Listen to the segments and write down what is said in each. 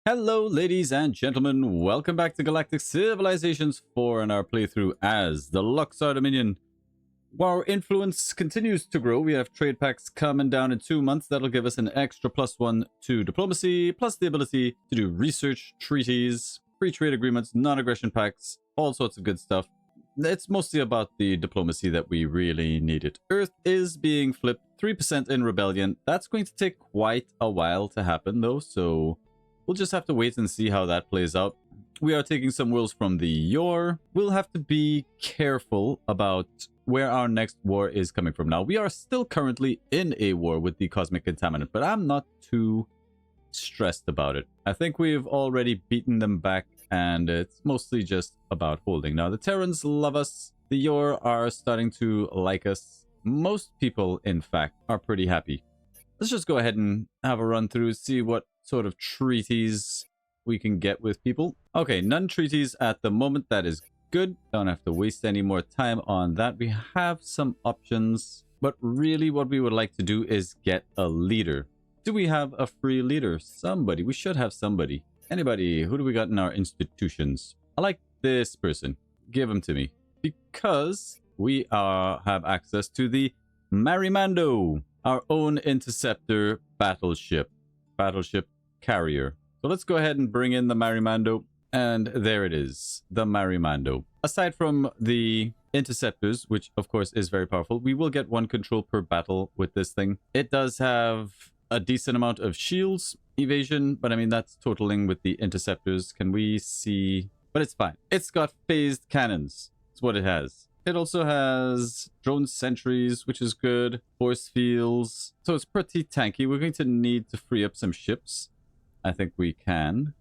Hello, ladies and gentlemen. Welcome back to Galactic Civilizations 4 and our playthrough as the Luxar Dominion. While our influence continues to grow, we have trade pacts coming down in 2 months. That'll give us an extra +1 to diplomacy, plus the ability to do research, treaties, free trade agreements, non-aggression pacts, all sorts of good stuff. It's mostly about the diplomacy that we really needed. Earth is being flipped 3% in rebellion. That's going to take quite a while to happen though, so we'll just have to wait and see how that plays out. We are taking some worlds from the Yor. We'll have to be careful about where our next war is coming from. Now, we are still currently in a war with the Cosmic Contaminant, but I'm not too stressed about it. I think we've already beaten them back, and it's mostly just about holding. Now, the Terrans love us. The Yor are starting to like us. Most people, in fact, are pretty happy. Let's just go ahead and have a run through, see what sort of treaties we can get with people. Okay, none treaties at the moment. That is good. Don't have to waste any more time on that. We have some options, but really what we would like to do is get a leader. Do we have a free leader? Somebody. We should have somebody. Anybody? Who do we got in our institutions? I like this person. Give him to me. Because we have access to the Marimando, our own interceptor battleship carrier. So let's go ahead and bring in the Marimando, and there it is, the Marimando. Aside from the interceptors, which of course is very powerful, we will get 1 control per battle with this thing. It does have a decent amount of shields, evasion, but I mean that's totaling with the interceptors. Can we see? But it's fine. It's got phased cannons. That's what it has. It also has drone sentries, which is good. Force fields. So it's pretty tanky. We're going to need to free up some ships. I think we can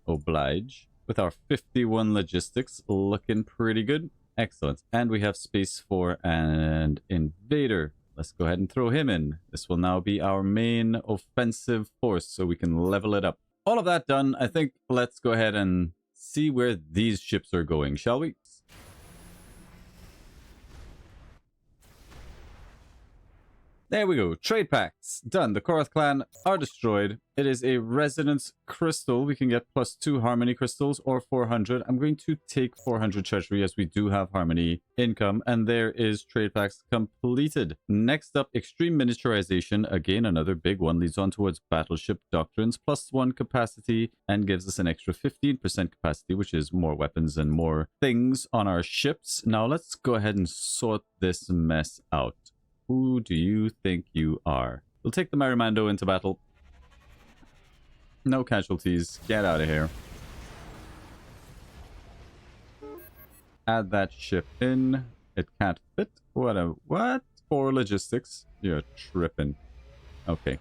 oblige. With our 51 logistics looking pretty good. Excellent. And we have space for an invader. Let's go ahead and throw him in. This will now be our main offensive force, so we can level it up. All of that done, I think let's go ahead and see where these ships are going, shall we? There we go. Trade pacts. Done. The Korath clan are destroyed. It is a resonance crystal. We can get +2 harmony crystals or 400. I'm going to take 400 treasury as we do have harmony income. And there is trade pacts completed. Next up, extreme miniaturization. Again, another big one. Leads on towards battleship doctrines. +1 capacity and gives us an extra 15% capacity, which is more weapons and more things on our ships. Now let's go ahead and sort this mess out. Who do you think you are? We'll take the Marimando into battle. No casualties. Get out of here. Add that ship in. It can't fit. What? 4 logistics. You're tripping. Okay.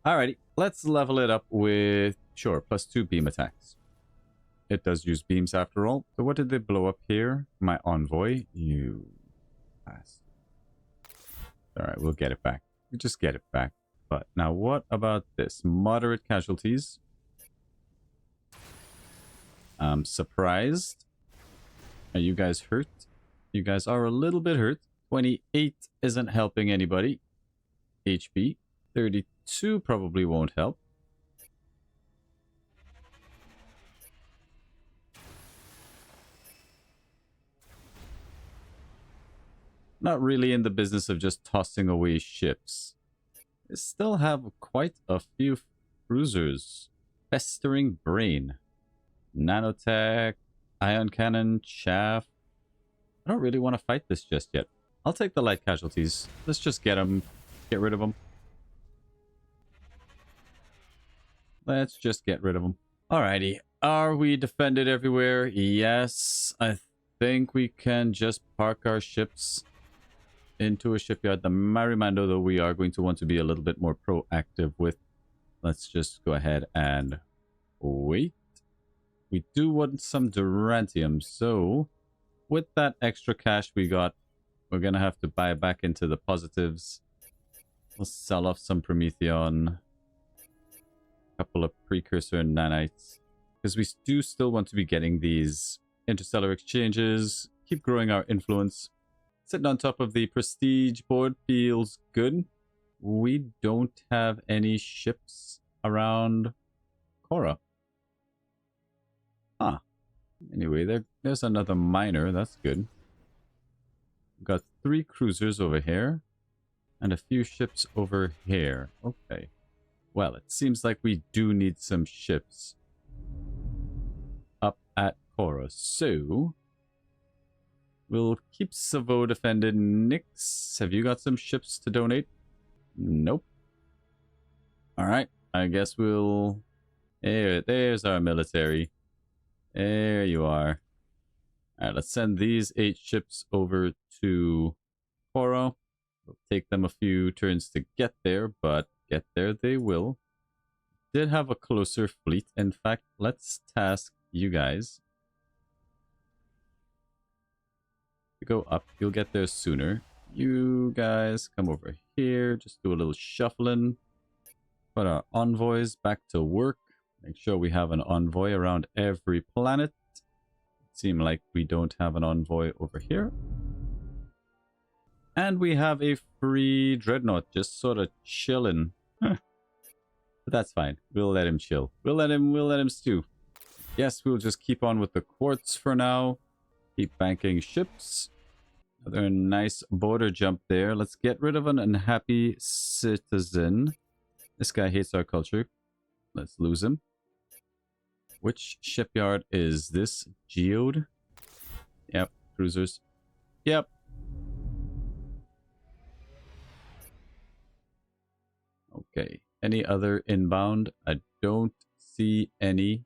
Alrighty. Let's level it up with, sure, +2 beam attacks. It does use beams after all. So what did they blow up here? My envoy? You bastard. Alright, we'll get it back. We just get it back. But now what about this? Moderate casualties. I'm surprised. Are you guys hurt? You guys are a little bit hurt. 28 isn't helping anybody. HP. 32 probably won't help. Not really in the business of just tossing away ships. They still have quite a few cruisers. Festering Brain. Nanotech. Ion Cannon. Chaff. I don't really want to fight this just yet. I'll take the light casualties. Let's just get them. Get rid of them. Let's just get rid of them. Alrighty. Are we defended everywhere? Yes. I think we can just park our ships into a shipyard. The Marimando, though, we are going to want to be a little bit more proactive with. Let's just go ahead and wait. We do want some Durantium, so with that extra cash we got, we're going to have to buy back into the positives. We'll sell off some Prometheon, a couple of precursor nanites, because we do still want to be getting these interstellar exchanges, keep growing our influence. Sitting on top of the prestige board feels good. We don't have any ships around Cora. Huh. Anyway, there's another miner. That's good. We've got 3 cruisers over here. And a few ships over here. Okay. Well, it seems like we do need some ships up at Cora. So, we'll keep Savo defended. Nix, have you got some ships to donate? Nope. Alright, I guess we'll... There's our military. There you are. Alright, let's send these 8 ships over to Cora. It'll take them a few turns to get there, but get there they will. Did have a closer fleet. In fact, let's task you guys to go up. You'll get there sooner. You guys come over here. Just do a little shuffling. Put our envoys back to work. Make sure we have an envoy around every planet. Seem like we don't have an envoy over here. And we have a free dreadnought just sort of chilling. But that's fine. We'll let him chill. We'll let him stew. Yes, we'll just keep on with the quartz for now. Keep banking ships. Another nice border jump there. Let's get rid of an unhappy citizen. This guy hates our culture. Let's lose him. Which shipyard is this? Geode? Yep. Cruisers. Yep. Okay. Any other inbound? I don't see any.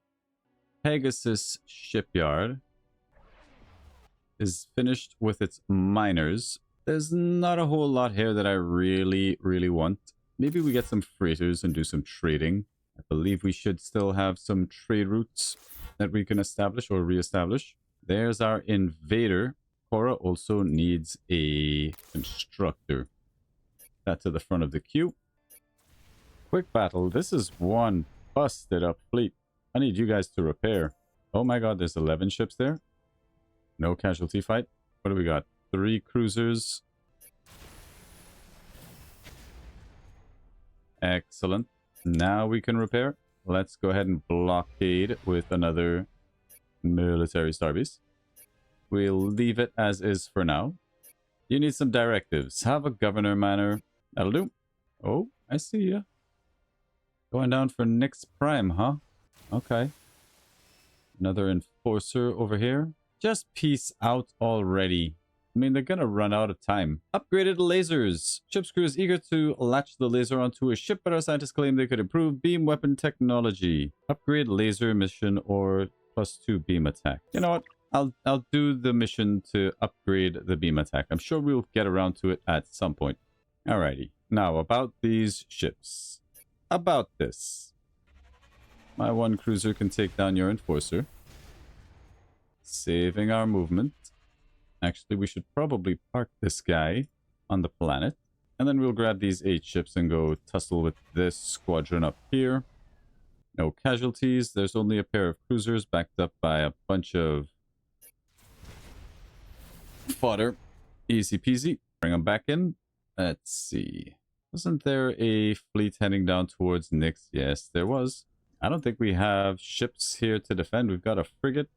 Pegasus shipyard is finished with its miners. There's not a whole lot here that I really want. Maybe we get some freighters and do some trading. I believe we should still have some trade routes that we can establish or re-establish. There's our invader. Cora also needs a constructor. That to the front of the queue. Quick battle. This is one busted up fleet. I need you guys to repair. Oh my god, there's 11 ships there. No casualty fight. What do we got? 3 cruisers. Excellent. Now we can repair. Let's go ahead and blockade with another military starbase. We'll leave it as is for now. You need some directives. Have a governor manor. That'll do. Oh, I see ya. Going down for Nix Prime, huh? Okay. Another enforcer over here. Just peace out already. I mean, they're gonna run out of time. Upgraded lasers. Ship's crew is eager to latch the laser onto a ship, but our scientists claim they could improve beam weapon technology. Upgrade laser mission or +2 beam attack. You know what? I'll do the mission to upgrade the beam attack. I'm sure we'll get around to it at some point. Alrighty. Now, about these ships. About this. My 1 cruiser can take down your enforcer. Saving our movement. Actually, we should probably park this guy on the planet. And then we'll grab these 8 ships and go tussle with this squadron up here. No casualties. There's only a pair of cruisers backed up by a bunch of fodder. Easy peasy. Bring them back in. Let's see. Wasn't there a fleet heading down towards Nix? Yes, there was. I don't think we have ships here to defend. We've got a frigate.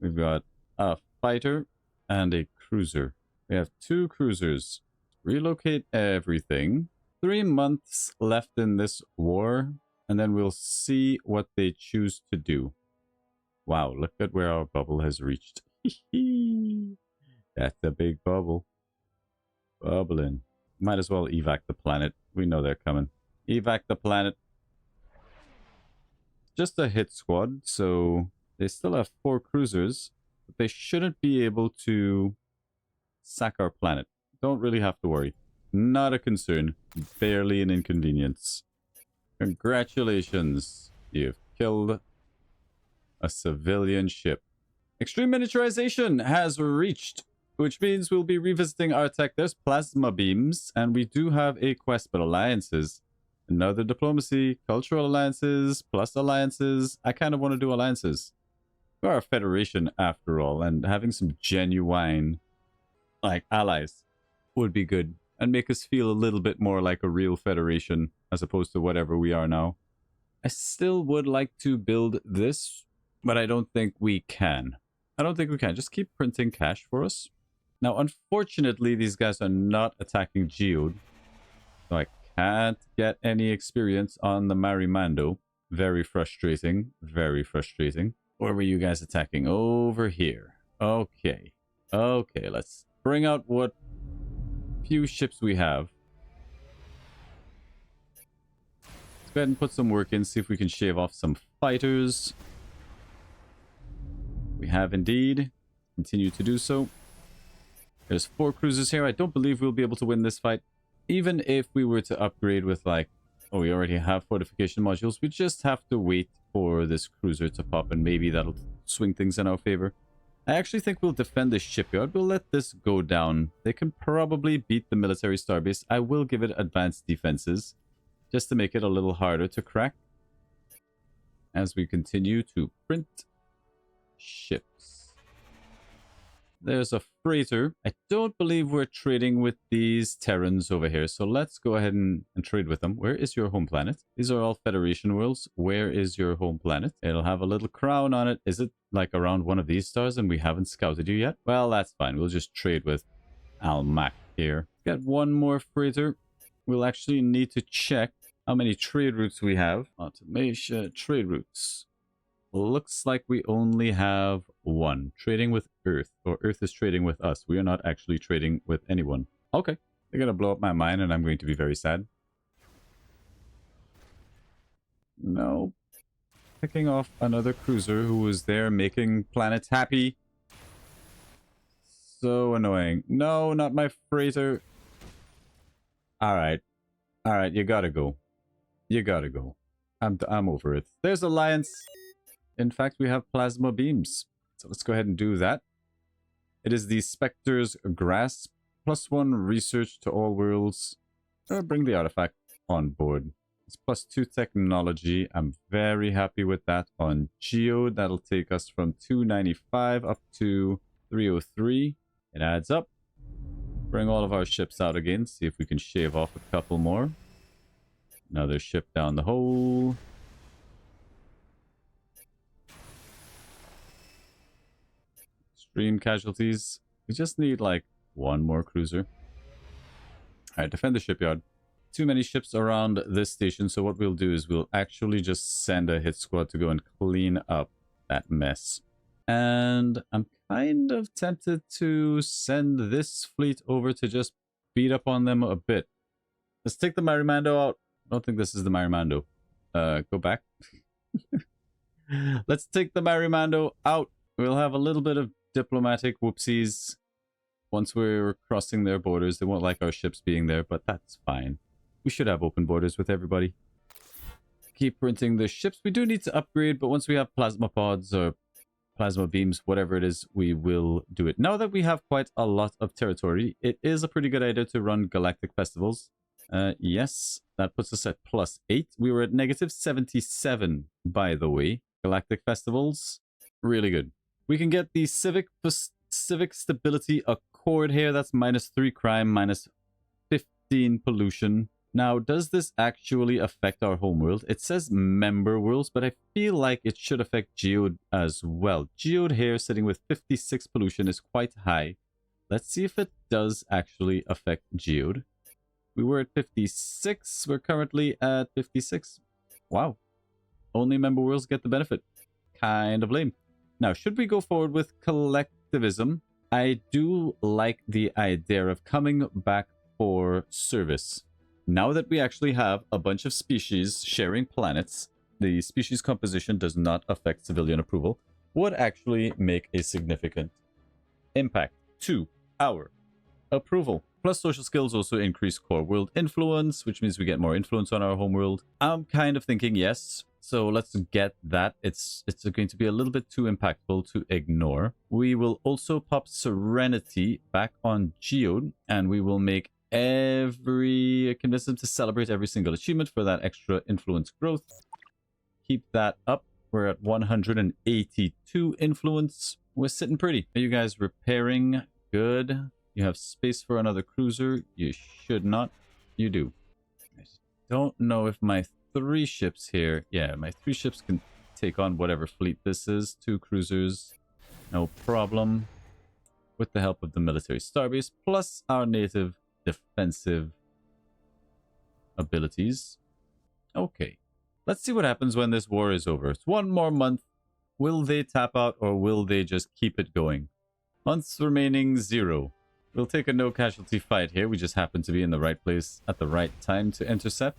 We've got a fighter and a cruiser. We have 2 cruisers. Relocate everything. 3 months left in this war, and then we'll see what they choose to do. Wow, look at where our bubble has reached. That's a big bubble. Bubbling. Might as well evac the planet. We know they're coming. Evac the planet. Just a hit squad, so they still have 4 cruisers, but they shouldn't be able to sack our planet. Don't really have to worry. Not a concern. Barely an inconvenience. Congratulations. You've killed a civilian ship. Extreme miniaturization has reached, which means we'll be revisiting our tech. There's plasma beams, and we do have a quest, but alliances. Another diplomacy, cultural alliances, plus alliances. I kind of want to do alliances. We're a federation after all, and having some genuine, like, allies would be good. And make us feel a little bit more like a real federation, as opposed to whatever we are now. I still would like to build this, but I don't think we can. I don't think we can. Just keep printing cash for us. Now, unfortunately, these guys are not attacking Geode, so I can't get any experience on the Marimando. Very frustrating. Very frustrating. Where were you guys attacking? Over here. Okay. Okay, let's bring out what few ships we have. Let's go ahead and put some work in, see if we can shave off some fighters. We have indeed. Continue to do so. There's 4 cruisers here. I don't believe we'll be able to win this fight. Even if we were to upgrade with like... Oh, we already have fortification modules. We just have to wait for this cruiser to pop and maybe that'll swing things in our favor. I actually think we'll defend the shipyard. We'll let this go down. They can probably beat the military starbase. I will give it advanced defenses just to make it a little harder to crack. As we continue to print ships. There's a freighter. I don't believe we're trading with these Terrans over here. So let's go ahead and trade with them. Where is your home planet? These are all Federation worlds. Where is your home planet? It'll have a little crown on it. Is it like around one of these stars and we haven't scouted you yet? Well, that's fine. We'll just trade with Almac here. Got one more freighter. We'll actually need to check how many trade routes we have. Automation, trade routes. Looks like we only have one. Trading with Earth. Or Earth is trading with us. We are not actually trading with anyone. Okay. They're going to blow up my mind and I'm going to be very sad. No. Picking off another cruiser who was there making planets happy. So annoying. No, not my freighter. Alright. Alright, you gotta go. You gotta go. I'm over it. There's Alliance. In fact, we have plasma beams. So let's go ahead and do that. It is the Spectre's Grasp. +1 research to all worlds. Bring the artifact on board. It's +2 technology. I'm very happy with that on Geode. That'll take us from 295 up to 303. It adds up. Bring all of our ships out again. See if we can shave off a couple more. Another ship down the hole. Extreme casualties. We just need like one more cruiser. Alright, defend the shipyard. Too many ships around this station, so what we'll do is we'll actually just send a hit squad to go and clean up that mess. And I'm kind of tempted to send this fleet over to just beat up on them a bit. Let's take the Marimando out. I don't think this is the Marimando. Go back. Let's take the Marimando out. We'll have a little bit of diplomatic whoopsies. Once we're crossing their borders, they won't like our ships being there, but that's fine. We should have open borders with everybody. Keep printing the ships. We do need to upgrade, but once we have plasma pods or plasma beams, whatever it is, we will do it. Now that we have quite a lot of territory, it is a pretty good idea to run galactic festivals. Yes, that puts us at +8. We were at -77, by the way. Galactic festivals, really good. We can get the Civic Stability Accord here. That's -3 crime, -15 pollution. Now, does this actually affect our homeworld? It says member worlds, but I feel like it should affect Geode as well. Geode here, sitting with 56 pollution, is quite high. Let's see if it does actually affect Geode. We were at 56. We're currently at 56. Wow. Only member worlds get the benefit. Kind of lame. Now, should we go forward with collectivism? I do like the idea of coming back for service. Now that we actually have a bunch of species sharing planets, the species composition does not affect civilian approval, would actually make a significant impact to our approval. Plus, social skills also increase core world influence, which means we get more influence on our homeworld. I'm kind of thinking yes. So let's get that. It's going to be a little bit too impactful to ignore. We will also pop Serenity back on Geode, and we will make convince them to celebrate every single achievement for that extra influence growth. Keep that up. We're at 182 influence. We're sitting pretty. Are you guys repairing? Good. You have space for another cruiser. You should not. You do. I just don't know if my 3 ships here. Yeah, my 3 ships can take on whatever fleet this is. 2 cruisers, no problem. With the help of the military starbase, plus our native defensive abilities. Okay, let's see what happens when this war is over. It's 1 more month. Will they tap out or will they just keep it going? Months remaining 0. We'll take a no casualty fight here. We just happen to be in the right place at the right time to intercept.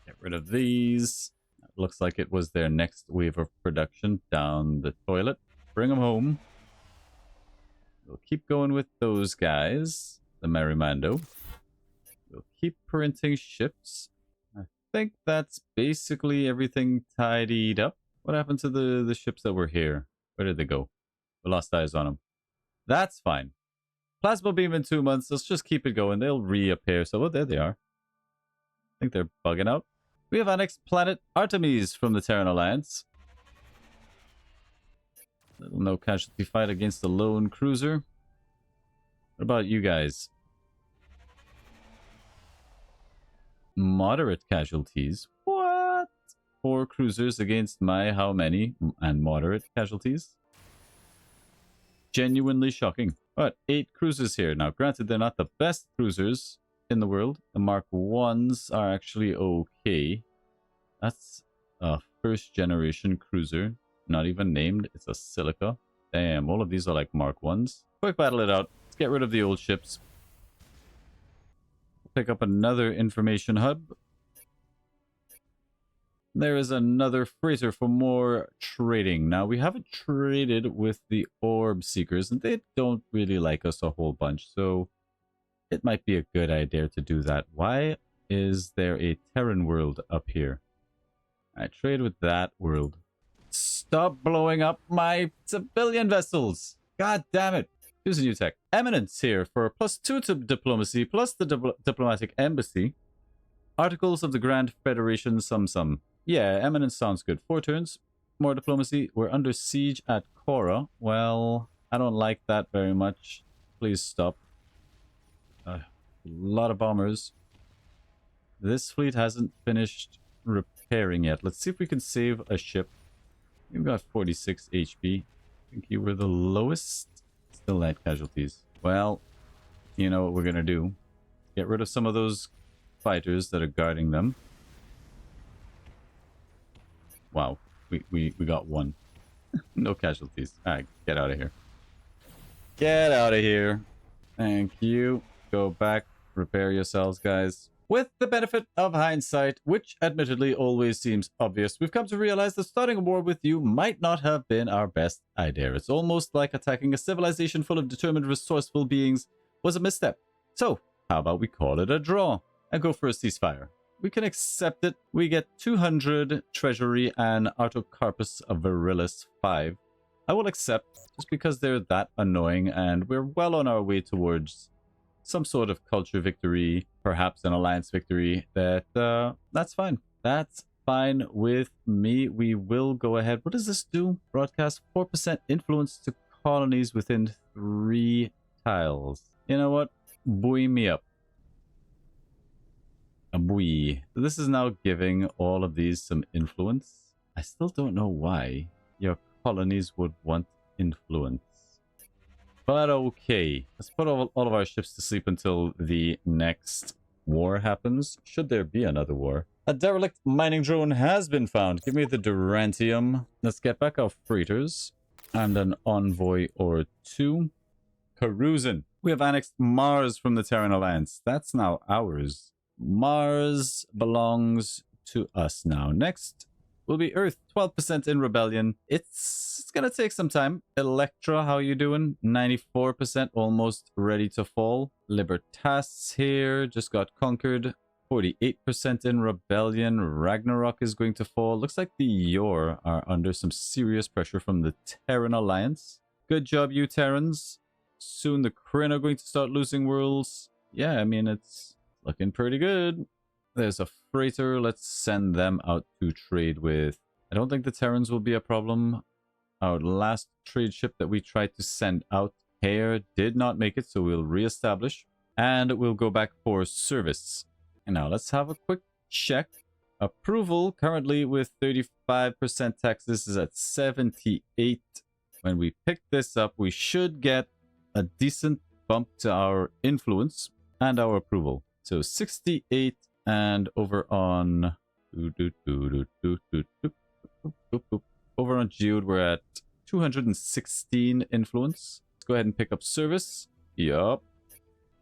Get rid of these. Looks like it was their next wave of production down the toilet. Bring them home. We'll keep going with those guys. The Merrimando. We'll keep printing ships. I think that's basically everything tidied up. What happened to the ships that were here? Where did they go? We lost eyes on them. That's fine. Plasma beam in 2 months. Let's just keep it going. They'll reappear. So, oh, there they are. I think they're bugging out. We have annexed planet Artemis from the Terran Alliance. Little no casualty fight against the lone cruiser. What about you guys? Moderate casualties. What? 4 cruisers against my how many? And moderate casualties? Genuinely shocking. But 8 cruisers here. Now, granted, they're not the best cruisers in the world. The Mark 1s are actually okay. That's a 1st generation cruiser. Not even named. It's a Silica. Damn, all of these are like Mark 1s. Quick battle it out. Let's get rid of the old ships. Pick up another information hub. There is another freighter for more trading. Now, we haven't traded with the Orb Seekers, and they don't really like us a whole bunch, so it might be a good idea to do that. Why is there a Terran world up here? I trade with that world. Stop blowing up my civilian vessels. God damn it. Here's a new tech. Eminence here for +2 to diplomacy, plus the diplomatic embassy. Articles of the Grand Federation, some. Yeah, Eminence sounds good. 4 turns. More diplomacy. We're under siege at Cora. Well, I don't like that very much. Please stop. A lot of bombers. This fleet hasn't finished repairing yet. Let's see if we can save a ship. You've got 46 HP. I think you were the lowest. Still had casualties. Well, you know what we're going to do. Get rid of some of those fighters that are guarding them. Wow. We got 1. No casualties. Alright, get out of here. Get out of here. Thank you. Go back. Repair yourselves, guys. With the benefit of hindsight, which admittedly always seems obvious, we've come to realize that starting a war with you might not have been our best idea. It's almost like attacking a civilization full of determined, resourceful beings was a misstep. So, how about we call it a draw and go for a ceasefire? We can accept it. We get 200 treasury and Artocarpus Virilis 5. I will accept just because they're that annoying and we're well on our way towards some sort of culture victory, perhaps an alliance victory. That's fine. That's fine with me. We will go ahead. What does this do? Broadcast 4% influence to colonies within 3 tiles. You know what? Buoy me up. A buoy. So this is now giving all of these some influence. I still don't know why your colonies would want influence. But okay, let's put all of our ships to sleep until the next war happens. Should there be another war. A derelict mining drone has been found. Give me the Durantium. Let's get back our freighters. And an envoy or 2. Carusin. We have annexed Mars from the Terran Alliance. That's now ours. Mars belongs to us now. Next will be Earth, 12% in rebellion. It's gonna take some time. Electra, how you doing? 94%, almost ready to fall. Libertas here, just got conquered. 48% in rebellion. Ragnarok is going to fall. Looks like the Yor are under some serious pressure from the Terran Alliance. Good job, you Terrans. Soon the Kryn are going to start losing worlds. Yeah, I mean, it's looking pretty good. There's a freighter. Let's send them out to trade with. I don't think the Terrans will be a problem. Our last trade ship that we tried to send out here did not make it, so we'll reestablish. And we'll go back for service. And now let's have a quick check. Approval currently with 35% tax. This is at 78. When we pick this up, we should get a decent bump to our influence and our approval. So 68, and over on over on Geode, we're at 216 influence. Let's go ahead and pick up service. Yup.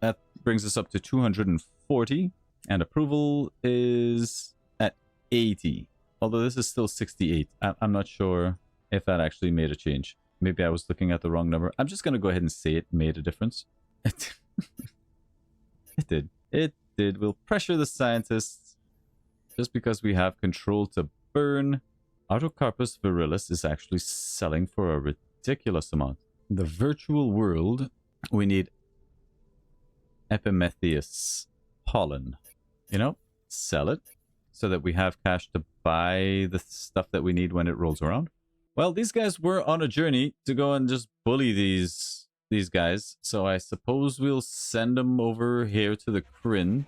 That brings us up to 240. And approval is at 80. Although this is still 68. I'm not sure if that actually made a change. Maybe I was looking at the wrong number. I'm just going to go ahead and say it made a difference. It did. It did. We'll pressure the scientists just because we have control to burn. Autocarpus virilis is actually selling for a ridiculous amount. The virtual world, we need Epimetheus pollen. You know, sell it so that we have cash to buy the stuff that we need when it rolls around. Well, these guys were on a journey to go and just bully these guys. So I suppose we'll send them over here to the Kryn.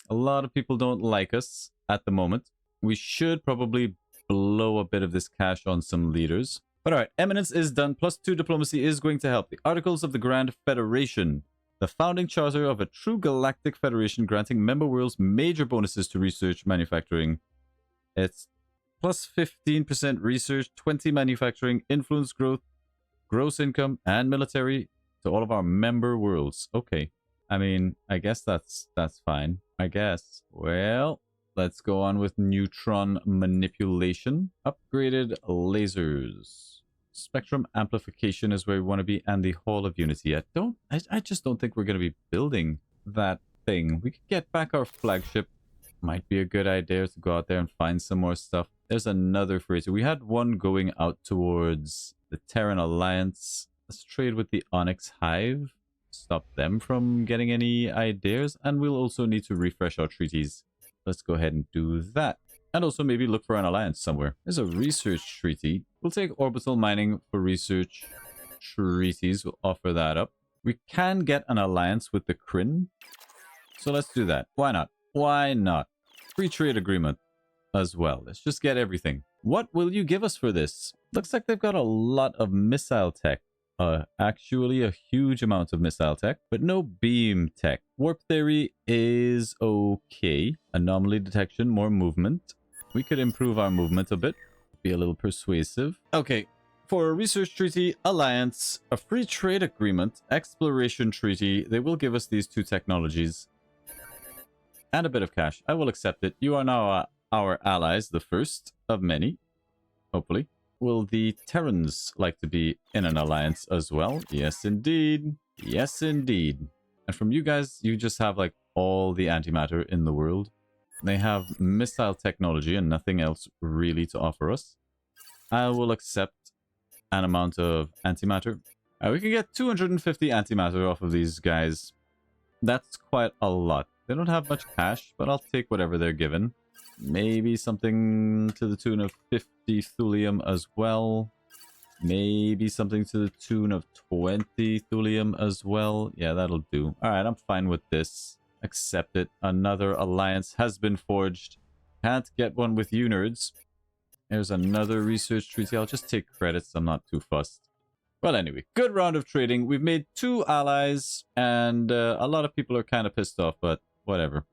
A lot of people don't like us at the moment. We should probably blow a bit of this cash on some leaders. But alright, Eminence is done. +2 diplomacy is going to help. The Articles of the Grand Federation. The founding charter of a true galactic federation granting member worlds major bonuses to research manufacturing. It's +15% research, 20 manufacturing, influence growth, gross income, and military to all of our member worlds. Okay. I mean, I guess that's fine. I guess. Well, let's go on with neutron manipulation. Upgraded lasers. Spectrum amplification is where we want to be, and the Hall of Unity. I just don't think we're going to be building that thing. We could get back our flagship. Might be a good idea to go out there and find some more stuff. There's another freighter. We had one going out towards the Terran Alliance. Let's trade with the Onyx Hive. Stop them from getting any ideas. And we'll also need to refresh our treaties. Let's go ahead and do that. And also maybe look for an alliance somewhere. There's a research treaty. We'll take orbital mining for research treaties. We'll offer that up. We can get an alliance with the Kryn. So let's do that. Why not? Why not? Free trade agreement as well. Let's just get everything. What will you give us for this? Looks like they've got a lot of missile tech. Actually a huge amount of missile tech, but no beam tech. Warp theory is okay. Anomaly detection, more movement. We could improve our movement a bit. Be a little persuasive. Okay, for a research treaty, alliance, a free trade agreement, exploration treaty, they will give us these two technologies. And a bit of cash. I will accept it. You are now our allies, the first of many, hopefully. Will the Terrans like to be in an alliance as well? Yes, indeed. Yes, indeed. And from you guys, you just have like all the antimatter in the world. They have missile technology and nothing else really to offer us. I will accept an amount of antimatter. We can get 250 antimatter off of these guys. That's quite a lot. They don't have much cash, but I'll take whatever they're given. Maybe something to the tune of 50 thulium as well. Maybe something to the tune of 20 thulium as well. Yeah, that'll do. Alright, I'm fine with this. Accept it. Another alliance has been forged. Can't get one with you nerds. There's another research treaty. I'll just take credits. I'm not too fussed. Well, anyway, good round of trading. We've made 2 allies, and a lot of people are kind of pissed off, but whatever.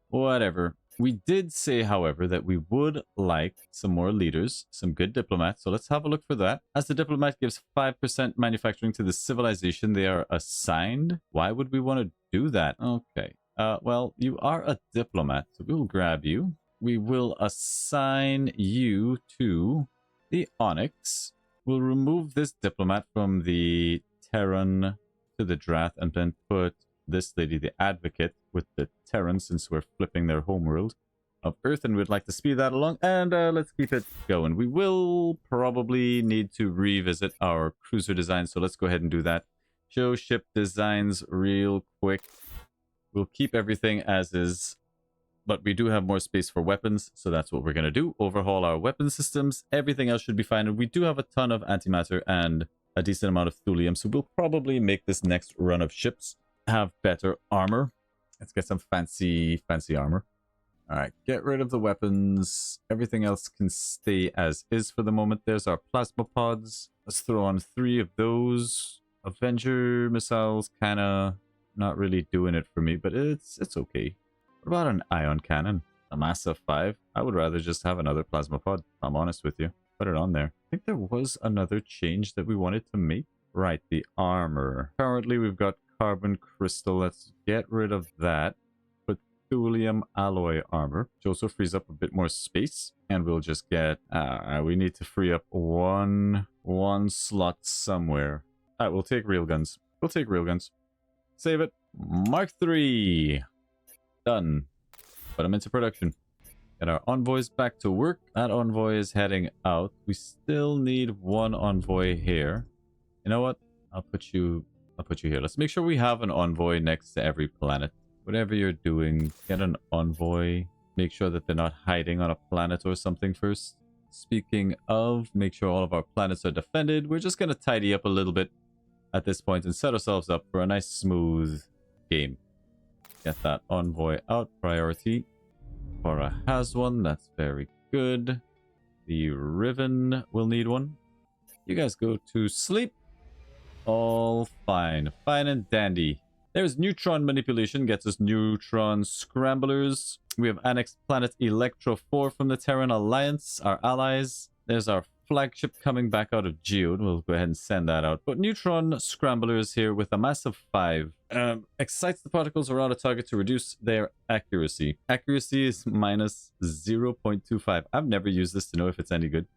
Whatever. We did say, however, that we would like some more leaders, some good diplomats. So let's have a look for that. As the diplomat gives 5% manufacturing to the civilization they are assigned. Why would we want to do that? Okay. Well, you are a diplomat, so we'll grab you. We will assign you to the Onyx. We'll remove this diplomat from the Terran to the Drath and then put this lady, the Advocate, with the Terran, since we're flipping their homeworld of Earth, and we'd like to speed that along. And let's keep it going. We will probably need to revisit our cruiser design, so let's go ahead and do that. Show ship designs real quick. We'll keep everything as is, but we do have more space for weapons, so that's what we're going to do. Overhaul our weapon systems. Everything else should be fine. And we do have a ton of antimatter and a decent amount of thulium, so we'll probably make this next run of ships have better armor. Let's get some fancy armor. All right, get rid of the weapons. Everything else can stay as is for the moment. There's our plasma pods. Let's throw on 3 of those. Avenger missiles, kinda not really doing it for me, but it's okay. What about an ion cannon? A mass of 5? I would rather just have another plasma pod, if I'm honest with you. Put it on there. I think there was another change that we wanted to make. Right, the armor. Currently, we've got carbon crystal. Let's get rid of that. Thulium alloy armor, which also frees up a bit more space, and we'll just get we need to free up one slot somewhere. All right, we'll take railguns. Save it. Mark 3 done. Put them into production. Get our envoys back to work. That envoy is heading out. We still need 1 envoy here. You know what, I'll put you here. Let's make sure we have an envoy next to every planet. Whatever you're doing, get an envoy. Make sure that they're not hiding on a planet or something first. Speaking of, make sure all of our planets are defended. We're just going to tidy up a little bit at this point and set ourselves up for a nice smooth game. Get that envoy out. Priority. Aura has one. That's very good. The Riven will need one. You guys go to sleep. All fine. Fine and dandy. There's neutron manipulation, gets us neutron scramblers. We have annexed planet Electro 4 from the Terran Alliance, our allies. There's our flagship coming back out of Geode. We'll go ahead and send that out. But neutron scramblers here with a mass of 5. Excites the particles around a target to reduce their accuracy. Accuracy is minus 0.25. I've never used this to know if it's any good.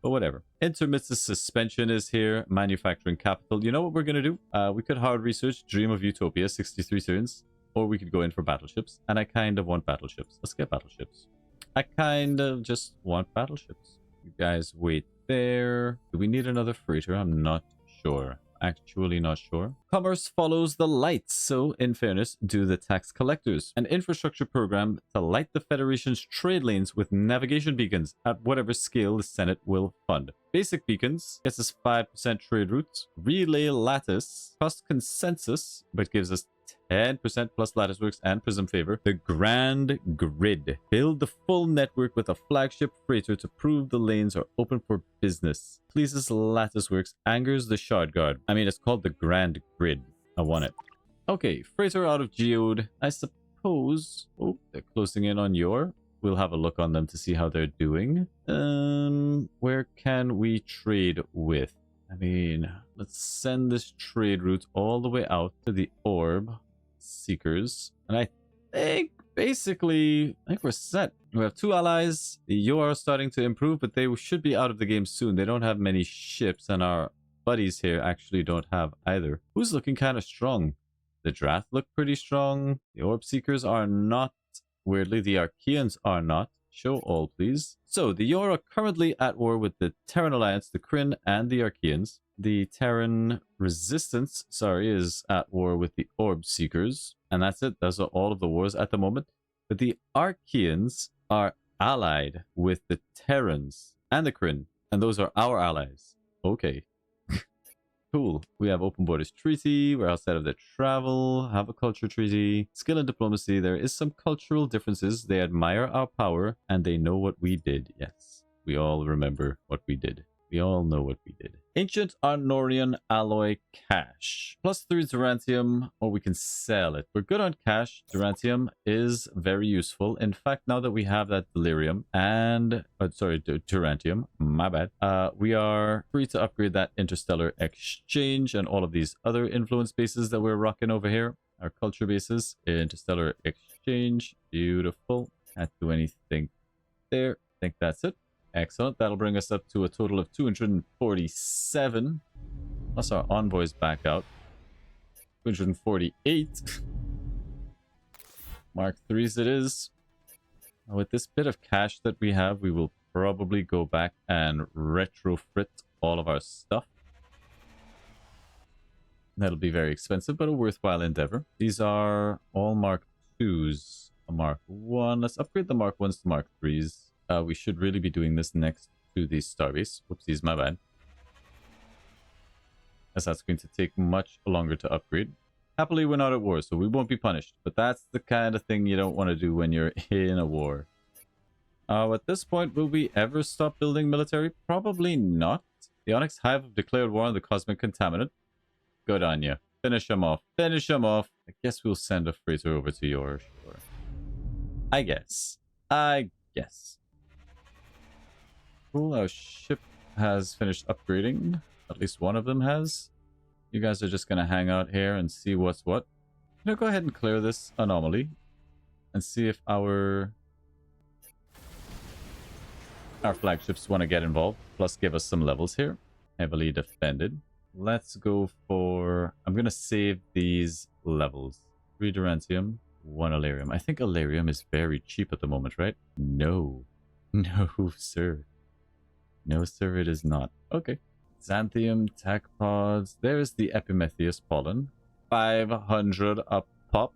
But whatever. Intermittent suspension is here. Manufacturing capital. You know what we're going to do? We could hard research Dream of Utopia, 63 turns. Or we could go in for battleships. And I kind of want battleships. Let's get battleships. I kind of just want battleships. You guys wait there. Do we need another freighter? I'm not sure. Actually not sure. Commerce follows the lights, so in fairness, do the tax collectors. An infrastructure program to light the Federation's trade lanes with navigation beacons at whatever scale the Senate will fund. Basic beacons gets us 5% trade routes. Relay lattice cost consensus, but gives us 10% plus latticeworks and prism favor. The Grand Grid. Build the full network with a flagship freighter to prove the lanes are open for business. Pleases latticeworks, angers the shard guard. I mean, it's called the Grand Grid. I want it. Okay, freighter out of Geode. I suppose... Oh, they're closing in on your. We'll have a look on them to see how they're doing. Where can we trade with? I mean, let's send this trade route all the way out to the orb seekers. And I think basically, I think we're set. We have 2 allies. You are starting to improve, but they should be out of the game soon. They don't have many ships, and our buddies here actually don't have either. Who's looking kind of strong? The Drath look pretty strong. The orb seekers are not. Weirdly, the Archeans are not. Show all, please. So, the Yor are currently at war with the Terran Alliance, the Kryn, and the Archeans. The Terran Resistance, is at war with the Orb Seekers. And that's it. Those are all of the wars at the moment. But the Archeans are allied with the Terrans and the Kryn. And those are our allies. Okay. Cool. We have open borders treaty. We're outside of the travel. Have a culture treaty. Skill and diplomacy. There is some cultural differences. They admire our power and they know what we did. Yes. We all remember what we did. We all know what we did. Ancient Arnorian alloy cash. +3 Durantium, or we can sell it. We're good on cash. Durantium is very useful. In fact, now that we have that delirium and... Durantium. My bad. We are free to upgrade that interstellar exchange and all of these other influence bases that we're rocking over here. Our culture bases. Interstellar exchange. Beautiful. Can't do anything there. I think that's it. Excellent. That'll bring us up to a total of 247. Plus our envoys back out. 248. Mark 3s it is. With this bit of cash that we have, we will probably go back and retrofit all of our stuff. That'll be very expensive, but a worthwhile endeavor. These are all Mark 2s. A Mark 1. Let's upgrade the Mark 1s to Mark 3s. We should really be doing this next to the starbase. Whoopsies, my bad. As that's going to take much longer to upgrade. Happily, we're not at war, so we won't be punished. But that's the kind of thing you don't want to do when you're in a war. At this point, will we ever stop building military? Probably not. The Onyx Hive have declared war on the Cosmic Contaminant. Good on you. Finish them off. Finish them off. I guess we'll send a freighter over to your shore. I guess. Cool, our ship has finished upgrading. At least one of them has. You guys are just going to hang out here and see what's what. Go ahead and clear this anomaly. And see if our flagships want to get involved. Plus give us some levels here. Heavily defended. Let's go for... I'm going to save these levels. 3 Durantium, 1 Alarium. I think Alarium is very cheap at the moment, right? No. No, sir. No, sir, it is not. Okay. Xanthium, Tachpods. There's the Epimetheus pollen. 500 a pop.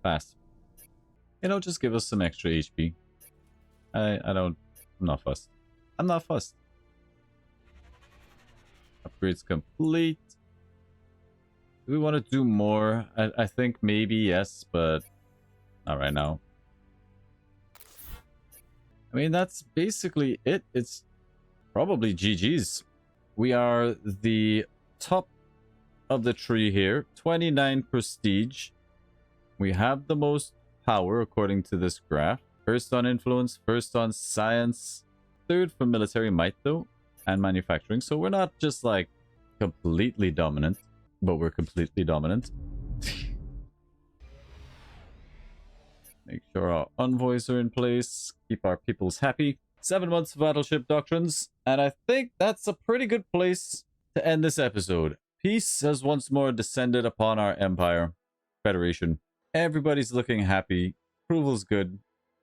Fast. Just give us some extra HP. I'm not fussed. I'm not fussed. Upgrades complete. Do we want to do more? I think maybe yes, but not right now. I mean, that's basically it. It's probably GG's. We are the top of the tree here. 29 prestige. We have the most power according to this graph. First on influence, first on science. Third for military might though, and manufacturing. So we're not just like completely dominant, but we're completely dominant. Make sure our envoys are in place. Keep our peoples happy. 7 months of battleship doctrines. And I think that's a pretty good place to end this episode. Peace has once more descended upon our empire. Federation. Everybody's looking happy. Approval's good.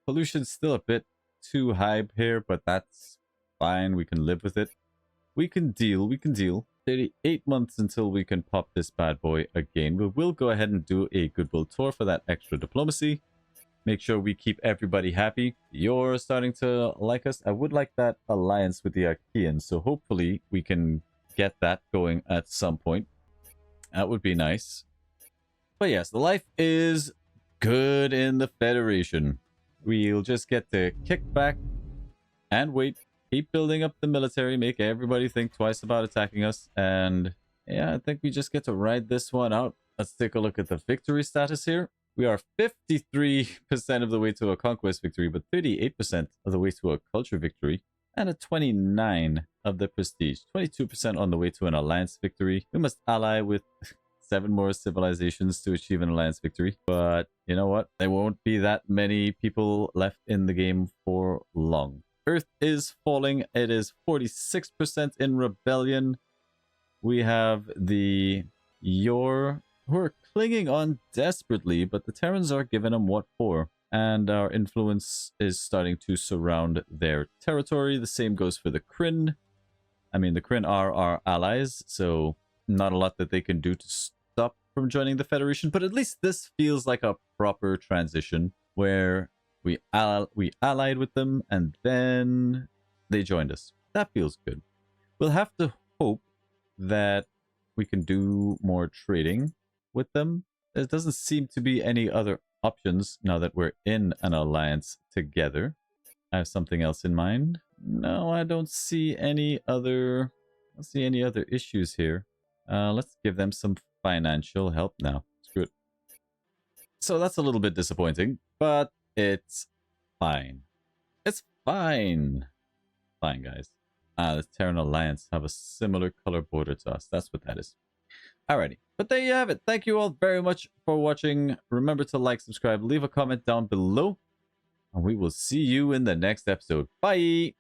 Pollution's still a bit too high here, but that's fine. We can live with it. We can deal. 38 months until we can pop this bad boy again. We will go ahead and do a goodwill tour for that extra diplomacy. Make sure we keep everybody happy. You're starting to like us. I would like that alliance with the Archeans, so hopefully we can get that going at some point. That would be nice. But yes, the life is good in the Federation. We'll just get to kick back and wait. Keep building up the military. Make everybody think twice about attacking us. And yeah, I think we just get to ride this one out. Let's take a look at the victory status here. We are 53% of the way to a conquest victory, but 38% of the way to a culture victory, and a 29 of the prestige. 22% on the way to an alliance victory. We must ally with 7 more civilizations to achieve an alliance victory. But you know what? There won't be that many people left in the game for long. Earth is falling. It is 46% in rebellion. We have the Yor, who are clinging on desperately, but the Terrans are giving them what for. And our influence is starting to surround their territory. The same goes for the Kryn. I mean, the Kryn are our allies, so not a lot that they can do to stop from joining the Federation. But at least this feels like a proper transition where we allied with them and then they joined us. That feels good. We'll have to hope that we can do more trading with them. There doesn't seem to be any other options now that we're in an alliance together. I have something else in mind. No, I don't see any other issues here. Let's give them some financial help now. Screw it. So that's a little bit disappointing, but it's fine. It's fine. Fine, guys. The Terran Alliance have a similar color border to us. That's what that is. Alrighty. But there you have it. Thank you all very much for watching. Remember to like, subscribe, leave a comment down below. And we will see you in the next episode. Bye!